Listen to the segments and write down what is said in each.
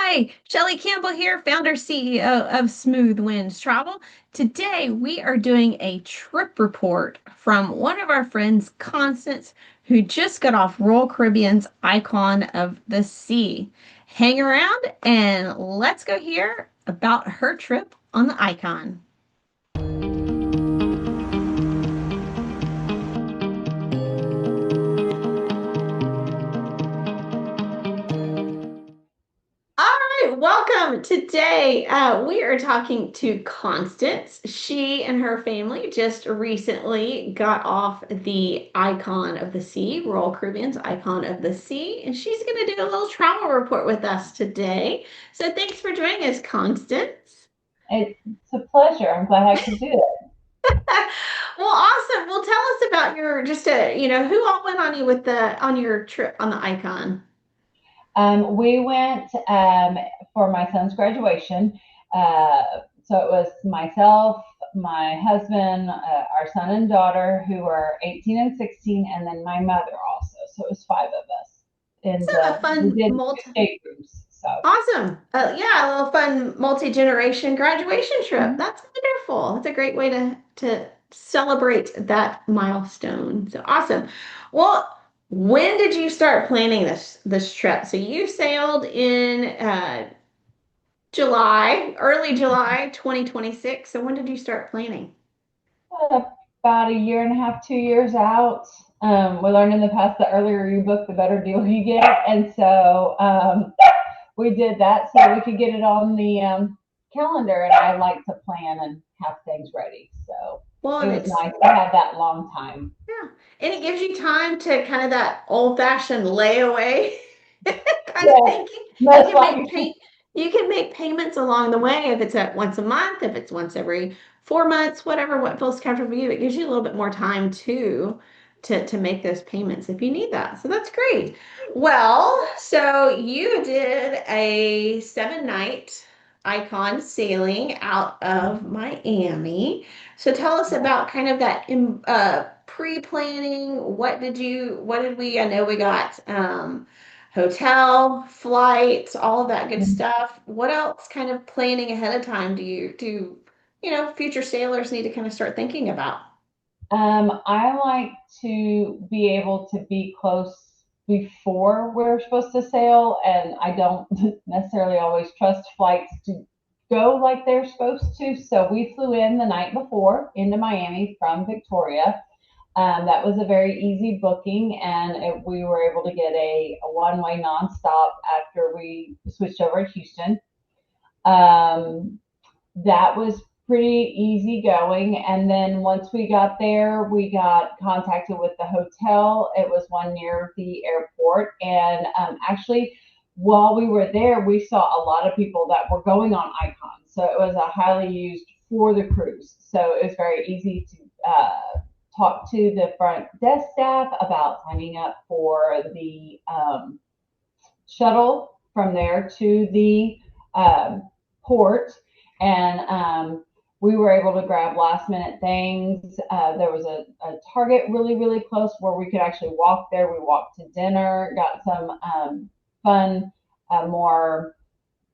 Hi, Shelley Campbell here, founder CEO of Smooth Winds Travel. Today we are doing a trip report from one of our friends, Constance, who just got off Royal Caribbean's Icon of the Sea. Hang around and let's go hear about her trip on the Icon. All right, welcome. Today, we are talking to Constance. She and her family just recently got off the Icon of the Sea, Royal Caribbean's Icon of the Sea, and she's going to do a little travel report with us today. So thanks for joining us, Constance. It's a pleasure. I'm glad I could do it. Well, awesome. Well, tell us about your who all went on you with the on your trip on the Icon. We went for my son's graduation. Uh, so it was myself, my husband, our son and daughter, who are 18 and 16, and then my mother also. So it was five of us. It's And a we fun did two multi. staterooms. So Awesome. Yeah, a little fun multi-generation graduation trip. mhm. That's wonderful. That's a great way to celebrate that milestone. So awesome. Well, when did you start planning this trip? So you sailed in early July 2026. So when did you start planning? About a year and a half, 2 years out. We learned in the past the earlier you book, the better deal you get. And so we did that so we could get it on the calendar. And I like to plan and have things ready. So Well, it and was it's nice to have that long time. yeah, and it gives you time to kind of that old-fashioned layaway kind of Yes, thinking. You most can make likely. pay, you can make payments along the way if it's at once a month, if it's once every 4 months, whatever what feels comfortable for you. It gives you a little bit more time to make those payments if you need that. So that's great. Well, so you did a 7 night Icon sailing out of Miami. So tell us about kind of that pre-planning. What did we, I know we got hotel, flights, all of that good stuff. What else kind of planning ahead of time do future sailors need to kind of start thinking about? I like to be able to be close before we're supposed to sail, and I don't necessarily always trust flights to go like they're supposed to. So we flew in the night before into Miami from Victoria. That was a very easy booking, and we were able to get a one-way nonstop after we switched over to Houston. Um, that was pretty easy going. And then once we got there, we got contacted with the hotel. It was one near the airport. And actually, while we were there, we saw a lot of people that were going on Icon. So it was a highly used for the cruise. So it was very easy to talk to the front desk staff about signing up for the shuttle from there to the port, and we were able to grab last minute things. There was a Target really close where we could actually walk there. We walked to dinner, got some fun, more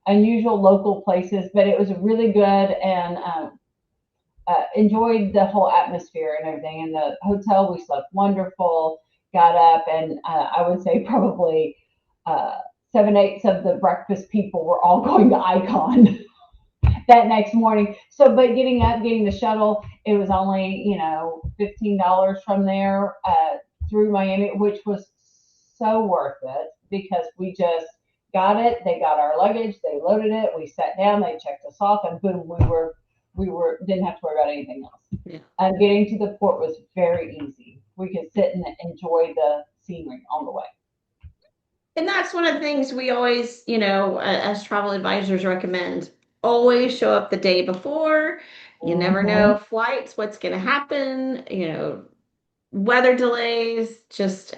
unusual local places, but it was really good, and enjoyed the whole atmosphere and everything. In the hotel, we slept wonderful, got up, and I would say probably uh, 7/8 of the breakfast people were all going to Icon that next morning. So, but getting up, getting the shuttle, it was only, $15 from there through Miami, which was so worth it because we just got it. They got our luggage, they loaded it, we sat down, they checked us off, and boom, we didn't have to worry about anything else. Yeah. And getting to the port was very easy. We could sit and enjoy the scenery on the way. And that's one of the things we always, as travel advisors recommend. Always show up the day before. You never Mm-hmm. know flights, what's going to happen, weather delays, just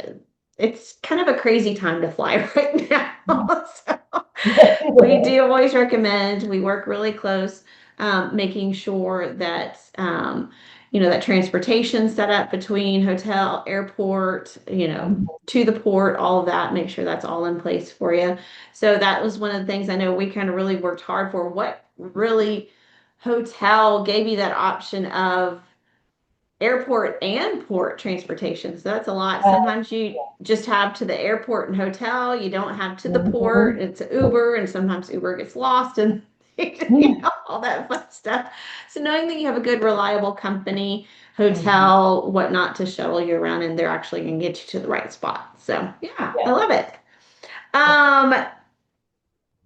it's kind of a crazy time to fly right now. So Yes, we it is. do always recommend, we work really close, making sure that that transportation set up between hotel, airport, to the port, all of that, make sure that's all in place for you. So that was one of the things I know we kind of really worked hard for. What really hotel gave you that option of airport and port transportation? So that's a lot. Uh, Sometimes you just have to the airport and hotel. You don't have to the port. mhm. It's Uber, and sometimes Uber gets lost and all that fun stuff. So knowing that you have a good, reliable company, Mhm. hotel, whatnot to shuttle you around, and they're actually going to get you to the right spot. So yeah, I Yeah. love it. Yeah. Um,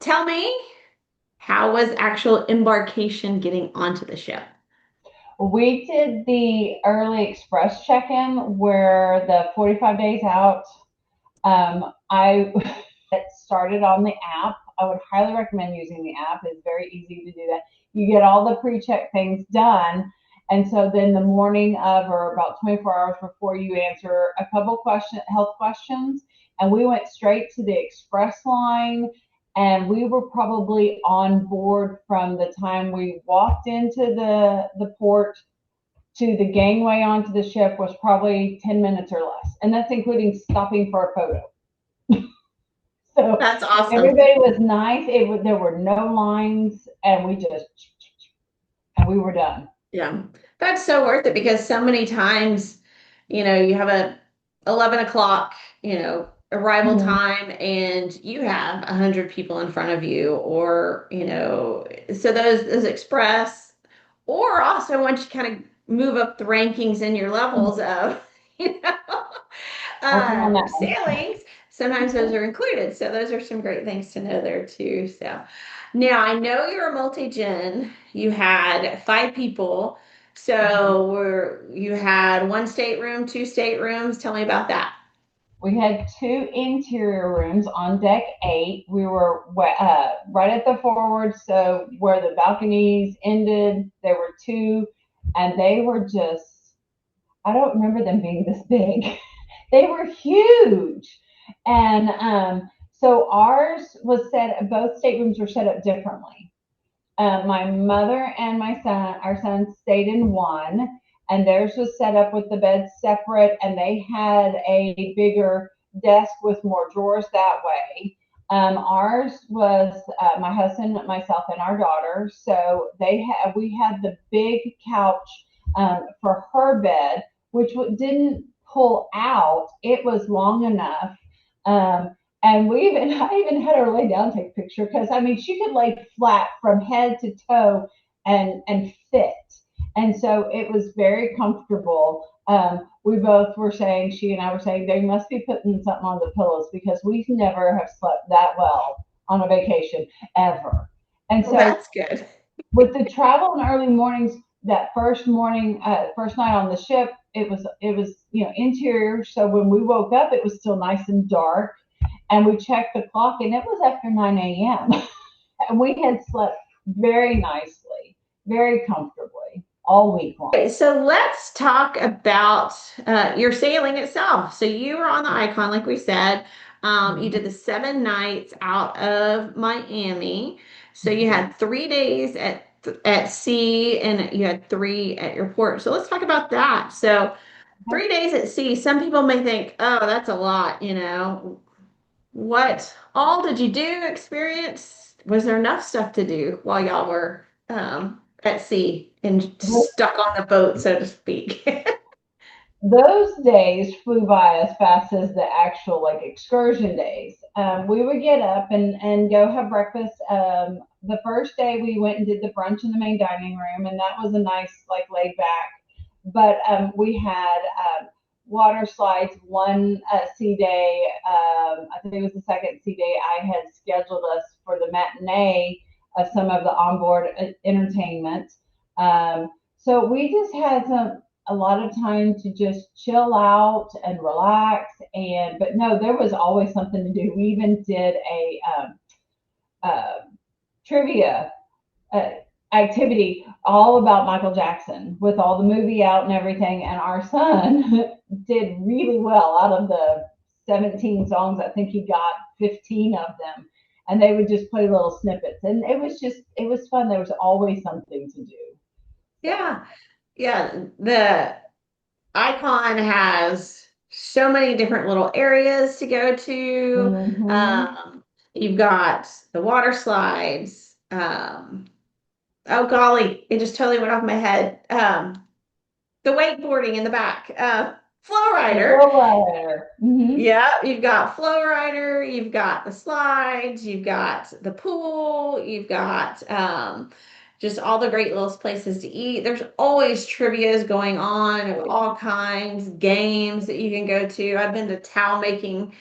Tell me, how was actual embarkation getting onto the ship? We did the early express check-in where the 45 days out. I started on the app. I would highly recommend using the app. It's very easy to do that. You get all the pre-check things done. And so then the morning of or about 24 hours before you answer a couple health questions. And we went straight to the express line and we were probably on board from the time we walked into the port to the gangway onto the ship was probably 10 minutes or less. And that's including stopping for a photo. So That's awesome. everybody was nice. There were no lines, and we were done. Yeah, that's so worth it because so many times, you have a 11 o'clock, arrival Mhm. time and you have 100 people in front of you or, so those express or also once you kind of move up the rankings in your levels of, you know, Working on that one. sailings, sometimes those are included. So those are some great things to know there too. So now I know you're a multi-gen. You had 5 people. Mhm. So you had one stateroom, 2 staterooms. Tell me about that. We had two interior rooms on deck 8. We were right at the forward, so where the balconies ended, there were two, and they were just, I don't remember them being this big. They were huge. And so ours was both staterooms were set up differently. My mother and our son stayed in one, and theirs was set up with the beds separate, and they had a bigger desk with more drawers that way. Ours was my husband, myself, and our daughter. So we had the big couch for her bed, which didn't pull out. It was long enough. Um, and I even had her lay down, take a picture because I mean, she could lay flat from head to toe and fit. And so it was very comfortable. We both were saying, she and I were saying, they must be putting something on the pillows because we never have slept that well on a vacation ever. And Well, so that's good. with the travel in early mornings, that first night on the ship, it was interior. So when we woke up, it was still nice and dark, and we checked the clock, and it was after 9 a.m. and we had slept very nicely, very comfortably all week long. Okay, so let's talk about your sailing itself. So you were on the Icon, like we said. You did the 7 nights out of Miami. So you had 3 days at sea, and you had 3 at your port. So let's talk about that. So 3 days at sea. Some people may think, oh, that's a lot. What all did you do? Experience? Was there enough stuff to do while y'all were at sea and stuck on the boat, so to speak? Those days flew by as fast as the actual like excursion days. We would get up and go have breakfast. The first day we went and did the brunch in the main dining room, and that was a nice like laid back. But we had water slides one sea day. I think it was the second sea day. I had scheduled us for the matinee of some of the onboard entertainment. So we just had a lot of time to just chill out and relax. But no, there was always something to do. We even did a uh, trivia uh, activity all about Michael Jackson with all the movie out and everything. And our son did really well out of the 17 songs. I think he got 15 of them. And they would just play little snippets. And it was fun. There was always something to do. So, Yeah. Yeah, the Icon has so many different little areas to go to. Mm-hmm. Um, you've got the water slides. Oh golly, it just totally went off my head. The wakeboarding in the back. Flow The rider. flow rider. Mm-hmm. Yeah, you've got flow rider, you've got the slides, you've got the pool, you've got just all the great little places to eat. There's always trivias going on of all kinds, games that you can go to. I've been to towel making.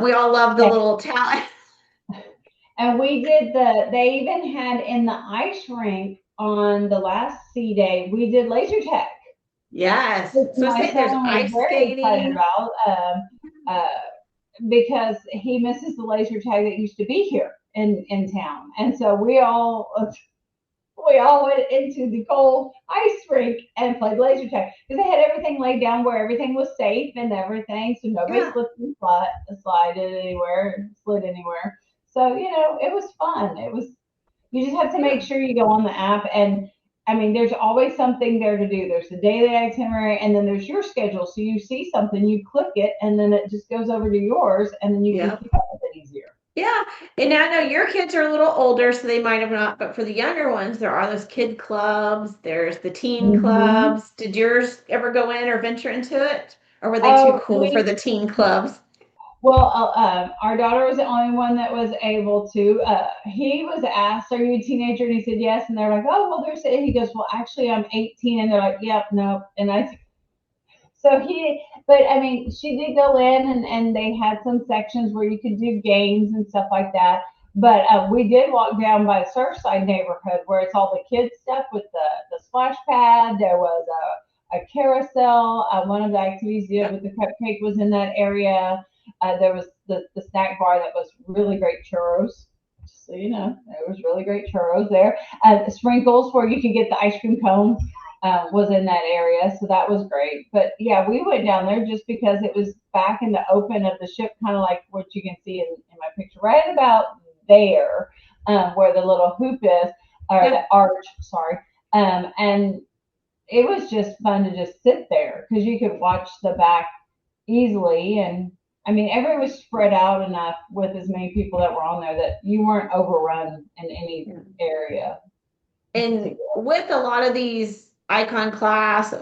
We all love the little towel. And we did they even had in the ice rink on the last sea day, we did laser tag, Yes. which So I my say there's son was ice very excited skating. about uh, because he misses the laser tag that used to be here in town. And so we all went into the cold ice rink and played laser tag because they had everything laid down where everything was safe and everything, so nobody Yeah. slipped and slided anywhere, slid anywhere. So it was fun. It was. You just have to make Yeah. sure you go on the app and. I mean, there's always something there to do. There's the daily itinerary, and then there's your schedule. So you see something, you click it, and then it just goes over to yours, and then you can Yeah. keep up with it easier. Yeah, and I know your kids are a little older, so they might have not, but for the younger ones, there are those kid clubs, there's the teen Mm-hmm. clubs. Did yours ever go in or venture into it? Or were they too cool for We the teen clubs? Well, our daughter was the only one that was able to. He was asked, "Are you a teenager?" And he said yes. And they're like, "Oh, well, there's." He goes, "Well, actually, I'm 18." And they're like, "Yep, no." And so but I mean, she did go in, and they had some sections where you could do games and stuff like that. But we did walk down by the Surfside neighborhood where it's all the kids stuff with the splash pad. There was a carousel. One of the activities you did with the cupcake was in that area. There was the snack bar that was really great churros. So there was really great churros there. Sprinkles where you could get the ice cream cones was in that area, so that was great. But yeah, we went down there just because it was back in the open of the ship, kind of like what you can see in my picture, right about there, where the little hoop is, or Yeah, the arch, sorry. And it was just fun to just sit there because you could watch the back easily. And I mean, everyone was spread out enough with as many people that were on there that you weren't overrun in any yeah. area in And particular. with a lot of these icon class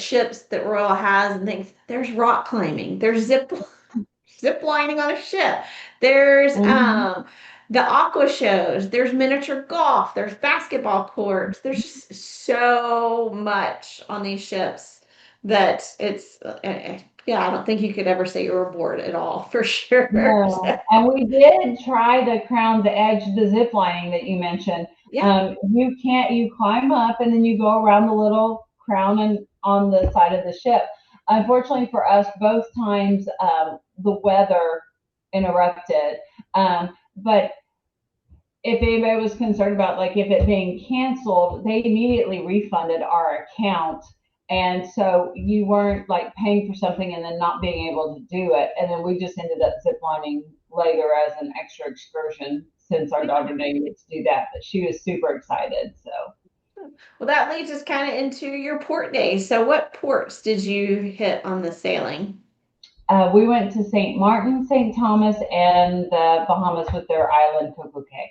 ships that Royal has and things, there's rock climbing, there's zip lining on a ship. There's Mm-hmm. the aqua shows, there's miniature golf, there's basketball courts. There's just so much on these ships that it's yeah, I don't think you could ever say you were bored at all for sure. No, and we did try the Crown's Edge, the zip lining that you mentioned. Yeah, You climb up and then you go around the little crown and on the side of the ship. Unfortunately for us, both times the weather interrupted. But if anybody was concerned about like if it being canceled, they immediately refunded our account. And so you weren't like paying for something and then not being able to do it. And then we just ended up ziplining later as an extra excursion since our yeah. daughter didn't get to do that. But she was super excited. So Well, that leads us kind of into your port days. So, what ports did you hit on the sailing? we went to St. Martin, St. Thomas, and the Bahamas with their island CocoCay.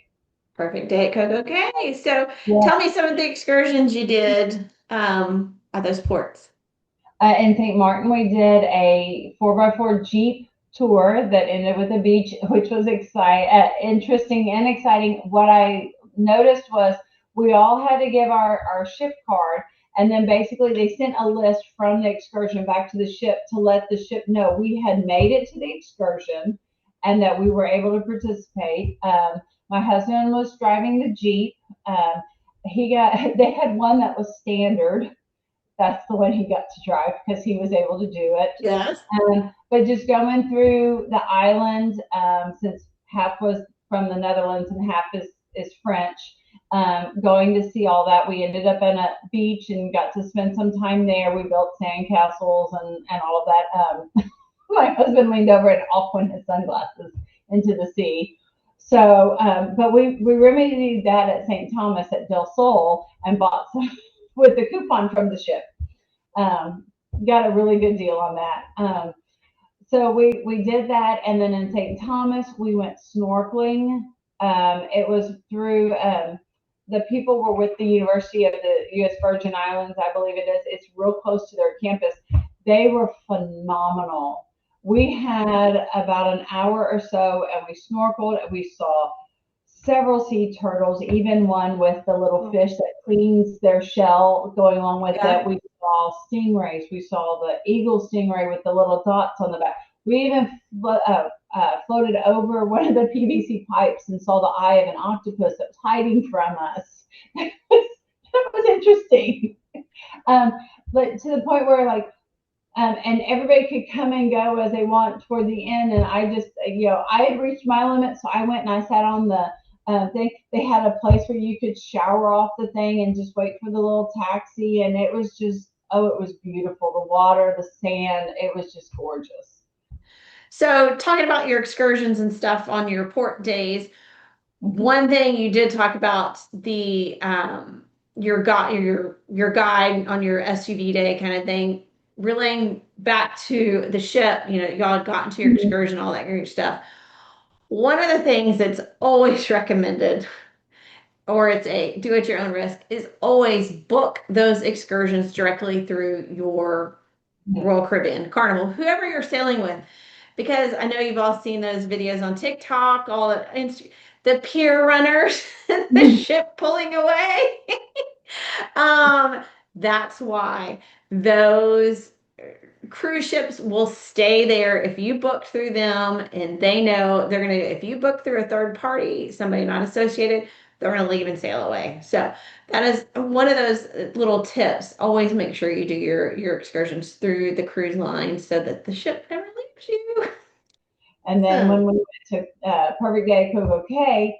Perfect day at CocoCay. So, Yeah. tell me some of the excursions you did at those ports. In St. Martin, we did a 4x4 Jeep tour that ended with a beach, which was interesting and exciting. What I noticed was we all had to give our ship card, and then basically they sent a list from the excursion back to the ship to let the ship know we had made it to the excursion and that we were able to participate. My husband was driving the Jeep. They had one that was standard. That's the one he got to drive because he was able to do it. Yes. But just going through the island, since half was from the Netherlands and half is French, going to see all that. We ended up in a beach and got to spend some time there. We built sandcastles and all of that. My husband leaned over and off went his sunglasses into the sea. So, but we remedied that at St. Thomas at Del Sol and bought some with the coupon from the ship. Um, got a really good deal on that. So we did that, and then in St. Thomas we went snorkeling. It was through the people were with the University of the U.S. Virgin Islands, I believe it is. It's real close to their campus. They were phenomenal. We had about an hour or so, and we snorkeled, and we saw several sea turtles, even one with the little fish that cleans their shell going along with Yeah. it. We saw stingrays. We saw the eagle stingray with the little dots on the back. We even floated over one of the PVC pipes and saw the eye of an octopus that was hiding from us. That was interesting. Um, but to the point where like and everybody could come and go as they want toward the end. And I just, I had reached my limit, so I went and I sat on the thing. They had a place where you could shower off the thing and just wait for the little taxi, and it was just, oh, it was beautiful. The water, the sand, it was just gorgeous. So, talking about your excursions and stuff on your port days, Mm-hmm. one thing you did talk about the your guide on your SUV day kind of thing, relaying back to the ship. Y'all had gotten to your excursion, all that great stuff. One of the things that's always recommended, or it's a do at your own risk, is always book those excursions directly through your Mm-hmm. Royal Caribbean Carnival, whoever you're sailing with, because I know you've all seen those videos on TikTok, all the pier runners, the ship pulling away. um, that's why those cruise ships will stay there if you book through them, and they know they're gonna. If you book through a third party, somebody not associated, they're gonna leave and sail away. So that is one of those little tips. Always make sure you do your excursions through the cruise line so that the ship never leaves you. And then So, when we went to Perfect Day CocoCay,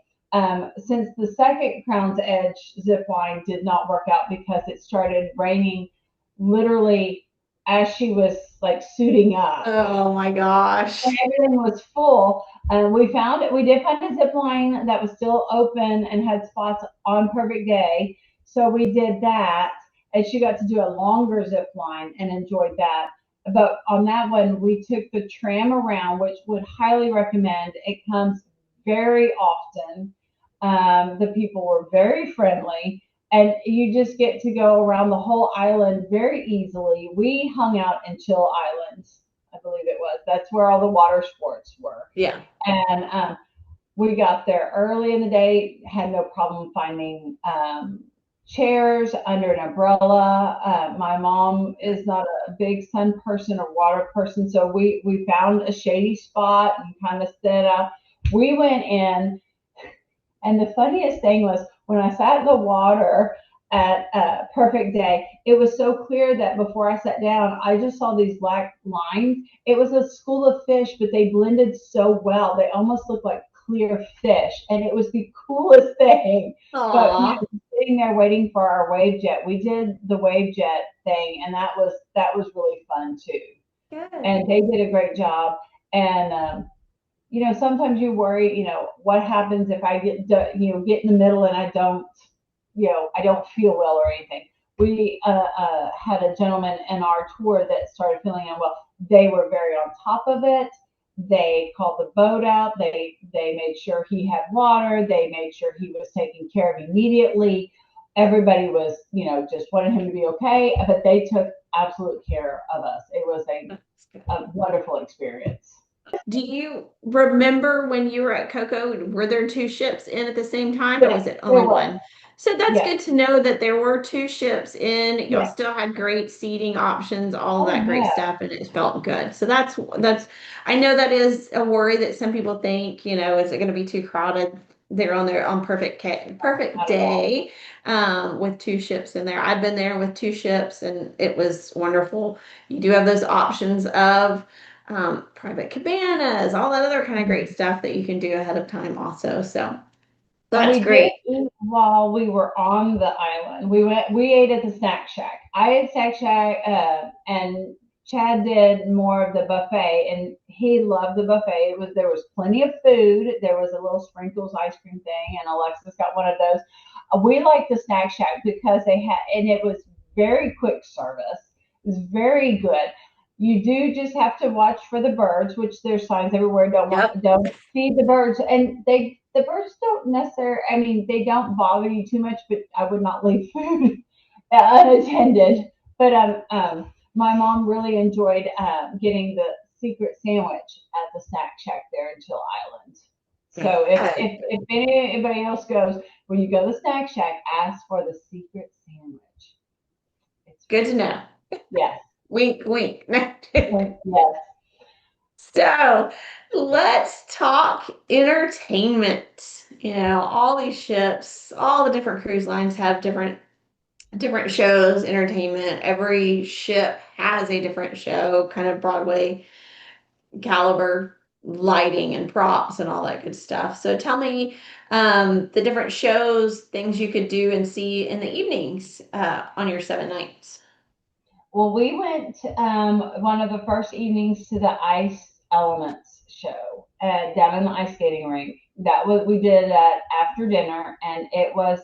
since the second Crown's Edge zip line did not work out because it started raining literally as she was like suiting up. oh my gosh. Everything was full. We did find a zip line that was still open and had spots on Perfect Day. So we did that. And she got to do a longer zip line and enjoyed that. But on that one, we took the tram around, which would highly recommend. It comes very often. The people were very friendly, and you just get to go around the whole island very easily. We hung out in Chill Island, I believe it was. That's where all the water sports were. Yeah. And we got there early in the day, had no problem finding chairs under an umbrella. My mom is not a big sun person or water person, so we found a shady spot and kind of set up. We went in, and the funniest thing was when I sat in the water at Perfect Day, it was so clear that before I sat down, I just saw these black lines. It was a school of fish, but they blended so well. They almost looked like clear fish, and it was the coolest thing. But Aw. sitting there waiting for our wave jet, we did the wave jet thing, and that was really fun too. Good. And they did a great job. And sometimes you worry, what happens if I get in the middle and I don't feel well or anything. We had a gentleman in our tour that started feeling unwell. They were very on top of it. They called the boat out. They made sure he had water. They made sure he was taken care of immediately. Everybody was, just wanted him to be okay, but they took absolute care of us. It was That's good. a wonderful experience. Do you remember when you were at Coco, were there two ships in at the same time or Yes, was it only there was. one? So that's Yes, good to know that there were two ships in. Y'all yes. still had great seating options, all of Oh, that great yeah. stuff, and it felt good. So that's I know that is a worry that some people think, is it going to be too crowded? They're on there on perfect Not at all. day with two ships in there. I've been there with two ships and it was wonderful. You do have those options of private cabanas, all that other kind of great stuff that you can do ahead of time also. So And that's we did great. eat while we were on the island. We ate at the snack shack. I ate snack shack, and Chad did more of the buffet, and he loved the buffet. There was plenty of food. There was a little sprinkles ice cream thing, and Alexis got one of those. We liked the snack shack because they had, and it was very quick service. It's very good. You do just have to watch for the birds, which there's signs everywhere. Yep. Don't feed the birds, and the birds don't necessarily. I mean, they don't bother you too much, but I would not leave food unattended. But my mom really enjoyed getting the secret sandwich at the snack shack there in Chill Island. So if anybody else goes, when you go to the snack shack, ask for the secret sandwich. It's Good to really know. good. Yes. Wink, wink. Yes. So let's talk entertainment. All these ships, all the different cruise lines have different shows, entertainment. Every ship has a different show, kind of Broadway caliber lighting and props and all that good stuff. So tell me the different shows, things you could do and see in the evenings on your 7 nights. Well, we went one of the first evenings to the Ice Elements show down in the ice skating rink. That was we did that after dinner, and it was.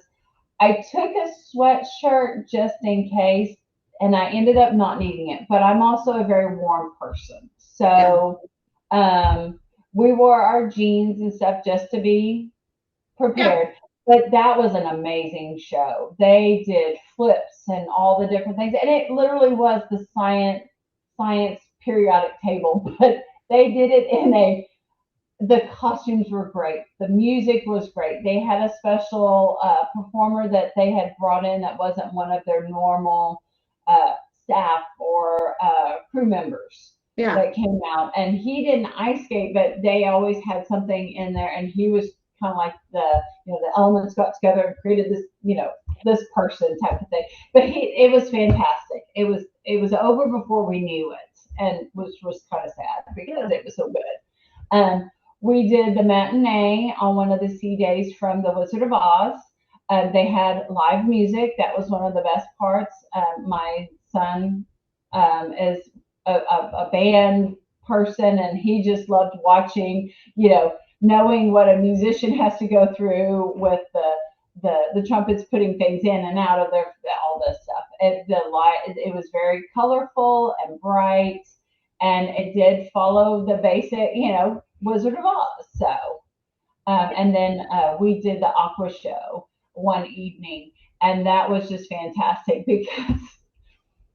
I took a sweatshirt just in case, and I ended up not needing it. But I'm also a very warm person, Yeah. so um, we wore our jeans and stuff just to be Yeah. prepared. But that was an amazing show. They did flips and all the different things, and it literally was the science periodic table, but they did it in a. The costumes were great. The music was great. They had a special performer that they had brought in that wasn't one of their normal staff or crew members Yeah. that came out, and he didn't ice skate, but they always had something in there, and he was kind of like the elements got together and created this this person type of thing. But it was fantastic. It was over before we knew it, and which was kind of sad because Yeah. it was so good. Um, we did the matinee on one of the sea days from The Wizard of Oz. They had live music. That was one of the best parts. My son is a band person, and he just loved watching, knowing what a musician has to go through with the trumpets putting things in and out of their all this stuff. It was very colorful and bright, and it did follow the basic, Wizard of Oz. So, and then we did the aqua show one evening, and that was just fantastic because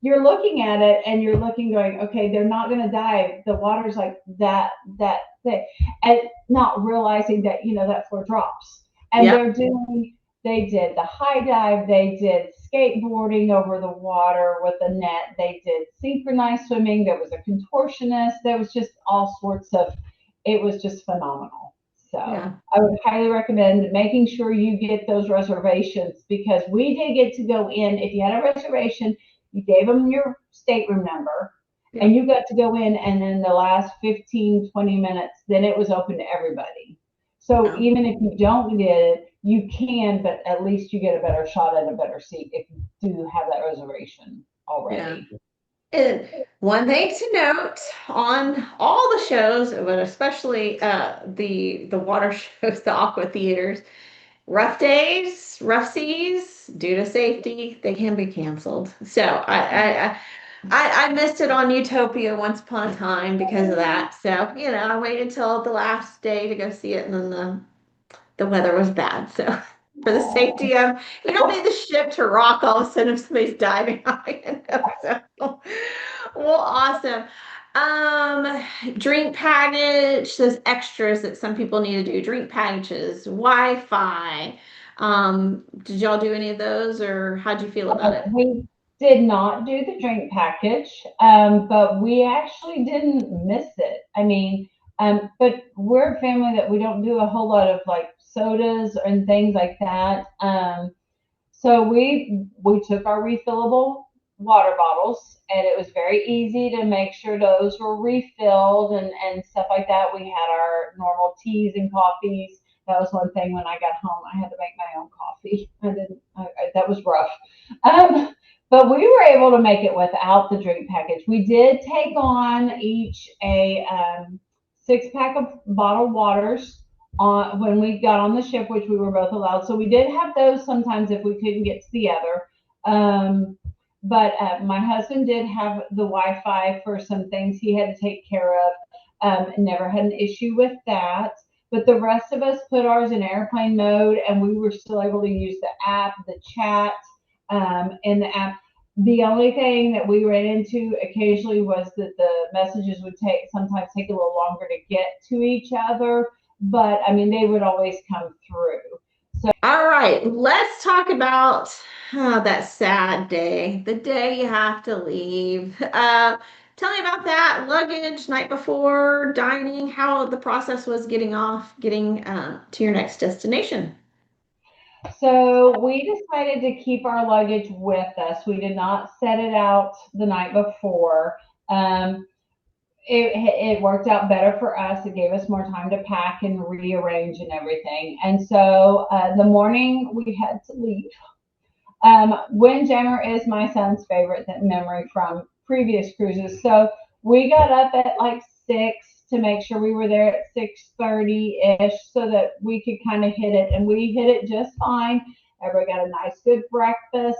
you're looking at it and you're looking, going, okay, they're not going to dive. The water's like that thick, and not realizing that that floor drops, and Yep. They did the high dive, they did skateboarding over the water with a net, they did synchronized swimming, there was a contortionist, there was just all sorts of, it was just phenomenal. So Yeah. I would highly recommend making sure you get those reservations, because we did get to go in. If you had a reservation, you gave them your stateroom number, Yeah. and you got to go in, and in the last 15-20 minutes, then it was open to everybody. So Yeah. even if you don't get it, you can, but at least you get a better shot at a better seat if you do have that reservation Yeah. already. And one thing to note on all the shows, but especially the water shows, the aqua theaters, rough days, rough seas, due to safety, they can be canceled. So I missed it on Utopia once upon a time because of that. So I waited till the last day to go see it, and then the weather was bad. So for the Oh, safety of, you don't need the ship to rock all of a sudden if somebody's diving on it. So well, awesome. Drink package, those extras that some people need to do, drink packages, Wi-Fi. Did y'all do any of those, or how'd you feel about it? we did not do the drink package, but we actually didn't miss it. I mean, but we're a family that we don't do a whole lot of like sodas and things like that. So we took our refillable water bottles, and it was very easy to make sure those were refilled and stuff like that. We had our normal teas and coffees. That was one thing when I got home. I had to make my own coffee. I didn't. That was rough. But we were able to make it without the drink package. We did take on each a 6-pack of bottled waters on when we got on the ship, which we were both allowed. So we did have those sometimes if we couldn't get to the other. Um, but my husband did have the Wi-Fi for some things he had to take care of. Never had an issue with that. But the rest of us put ours in airplane mode, and we were still able to use the app, the chat, in the app. The only thing that we ran into occasionally was that the messages would sometimes take a little longer to get to each other, but I mean they would always come through. All right, let's talk about that sad day, the day you have to leave. Tell me about that luggage night before dining, how the process was getting to your next destination. So we decided to keep our luggage with us. We did not set it out the night before. Um, it worked out better for us. It gave us more time to pack and rearrange and everything. And so the morning we had to leave. Windjammer is my son's favorite memory from previous cruises. So we got up at like 6 to make sure we were there at 6:30 ish so that we could kind of hit it. And we hit it just fine. Everybody got a nice, good breakfast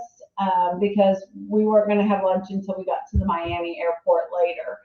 because we weren't going to have lunch until we got to the Miami airport later.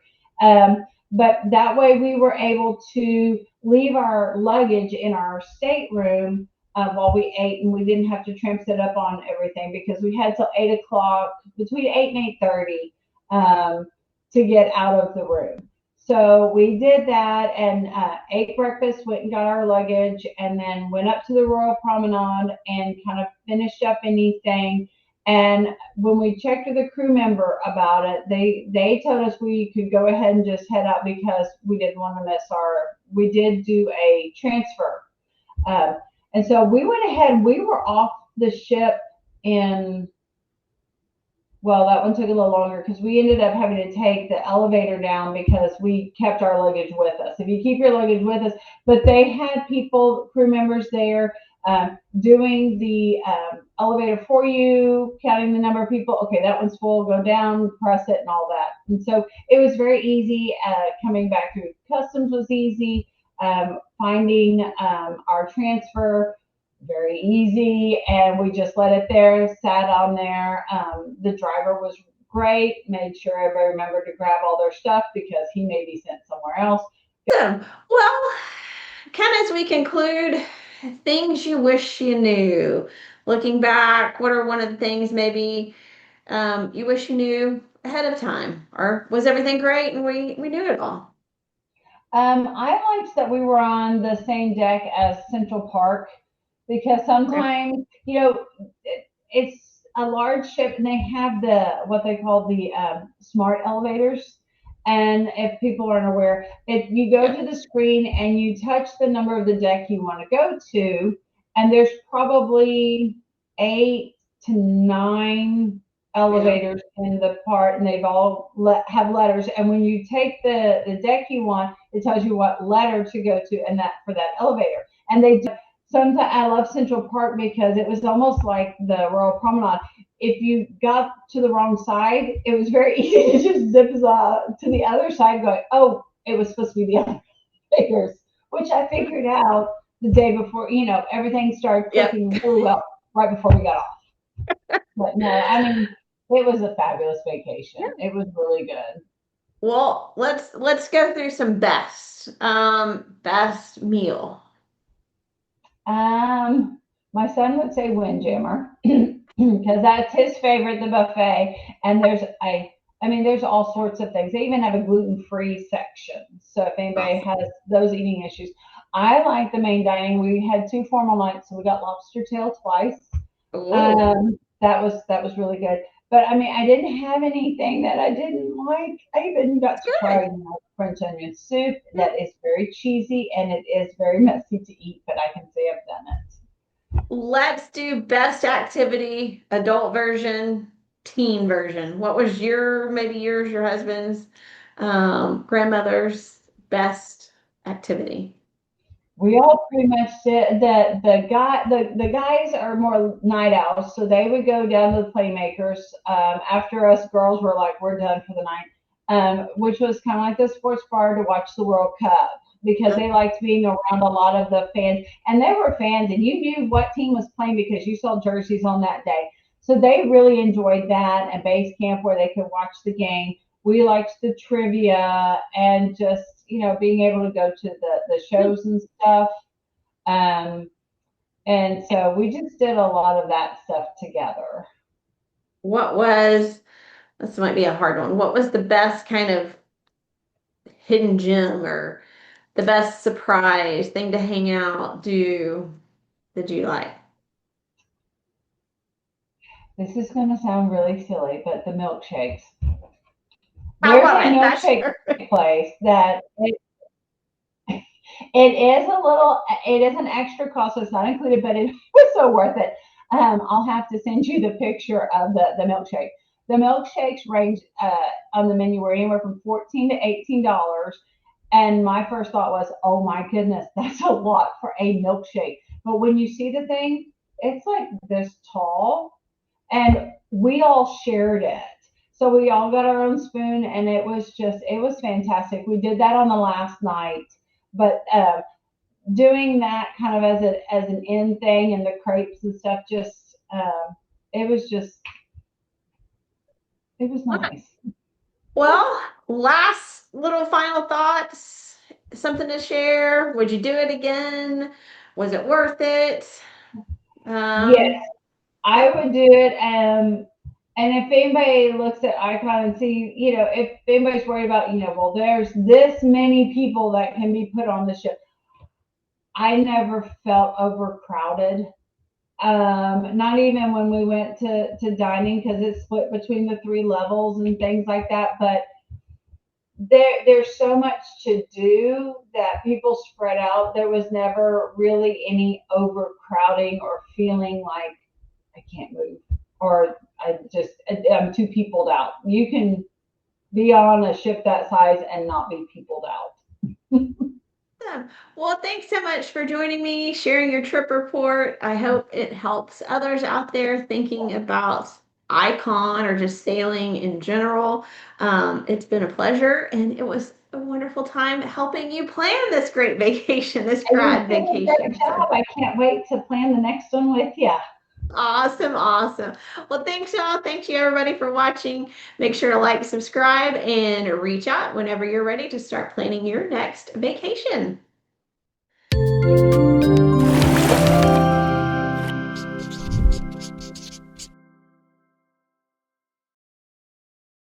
But that way we were able to leave our luggage in our stateroom while we ate, and we didn't have to tramp it up on everything because we had till 8 o'clock, between 8 and 8:30, to get out of the room. So we did that and ate breakfast, went and got our luggage, and then went up to the Royal Promenade and kind of finished up anything. And when we checked with a crew member about it, they told us we could go ahead and just head out because we didn't want to miss we did do a transfer. Uh, and so we went ahead, we were off the ship in, well, that one took a little longer because we ended up having to take the elevator down because we kept our luggage with us. If you keep your luggage with us, but they had people, crew members there doing the elevator for you, counting the number of people. Okay, that one's full, go down, press it, and all that. And so it was very easy. Coming back through customs was easy. Finding our transfer, very easy, and we just let it there, sat on there. The driver was great, made sure everybody remembered to grab all their stuff because he may be sent somewhere else. Well, kind of as we conclude, things you wish you knew. Looking back, what are one of the things maybe you wish you knew ahead of time? Or was everything great and we knew it all? I liked that we were on the same deck as Central Park because sometimes, it's a large ship and they have what they call the smart elevators. And if people aren't aware, if you go to the screen and you touch the number of the deck you want to go to, and there's probably 8 to 9 elevators in the part, and they've all have letters. And when you take the deck you want, it tells you what letter to go to, and that for that elevator. And they sometimes I love Central Park because it was almost like the Royal Promenade. If you got to the wrong side, it was very easy to just zip to the other side, going, "Oh, it was supposed to be the elevators," which I figured out the day before. Everything started clicking really well right before we got off. But no, I mean, it was a fabulous vacation. It was really good. Well, let's go through some best meal. My son would say Windjammer because that's his favorite, the buffet. And there's all sorts of things. They even have a gluten-free section. So if anybody has those eating issues, I like the main dining. We had 2 formal nights, so we got lobster tail twice. That was really good. But I mean, I didn't have anything that I didn't like. I even got to try French onion soup. That is very cheesy and it is very messy to eat, but I can say I've done it. Let's do best activity, adult version, teen version. What was maybe yours, your husband's, grandmother's best activity? We all pretty much did. The guys are more night owls, so they would go down to the playmakers after us girls were like, we're done for the night, which was kind of like the sports bar to watch the World Cup because they liked being around a lot of the fans, and they were fans, and you knew what team was playing because you saw jerseys on that day. So they really enjoyed that, and base camp where they could watch the game. We liked the trivia and just, being able to go to the shows and stuff. Um, and so we just did a lot of that stuff together. What was, this might be a hard one. What was the best kind of hidden gem or the best surprise thing to hang out, do that you like? This is going to sound really silly, but the milkshakes. I There's a love it. That's milkshake place that it is a little, it is an extra cost, so it's not included, but it was so worth it. I'll have to send you the picture of the milkshake. The milkshakes range on the menu were anywhere from $14 to $18. And my first thought was, oh my goodness, that's a lot for a milkshake. But when you see the thing, it's like this tall, and we all shared it. So we all got our own spoon, and it was fantastic. We did that on the last night, but doing that kind of as an end thing, and the crepes and stuff, just it was just it was nice. well, last little final thoughts, something to share. Would you do it again? Was it worth it? Yes, Um, I would do it. And if anybody looks at Icon and see, if anybody's worried about, well, there's this many people that can be put on the ship. I never felt overcrowded. Not even when we went to dining, because it's split between the three levels and things like that. But there's so much to do that people spread out. There was never really any overcrowding or feeling like I can't move, or I'm too peopled out. You can be on a ship that size and not be peopled out. yeah. Well, thanks so much for joining me, sharing your trip report. I hope it helps others out there thinking about Icon or just sailing in general. It's been a pleasure, and it was a wonderful time helping you plan this great vacation, this And you grad did a great vacation. So job. I can't wait to plan the next one with you. awesome, awesome. Well, thanks, y'all. Thank you, everybody, for watching. Make sure to like, subscribe, and reach out whenever you're ready to start planning your next vacation.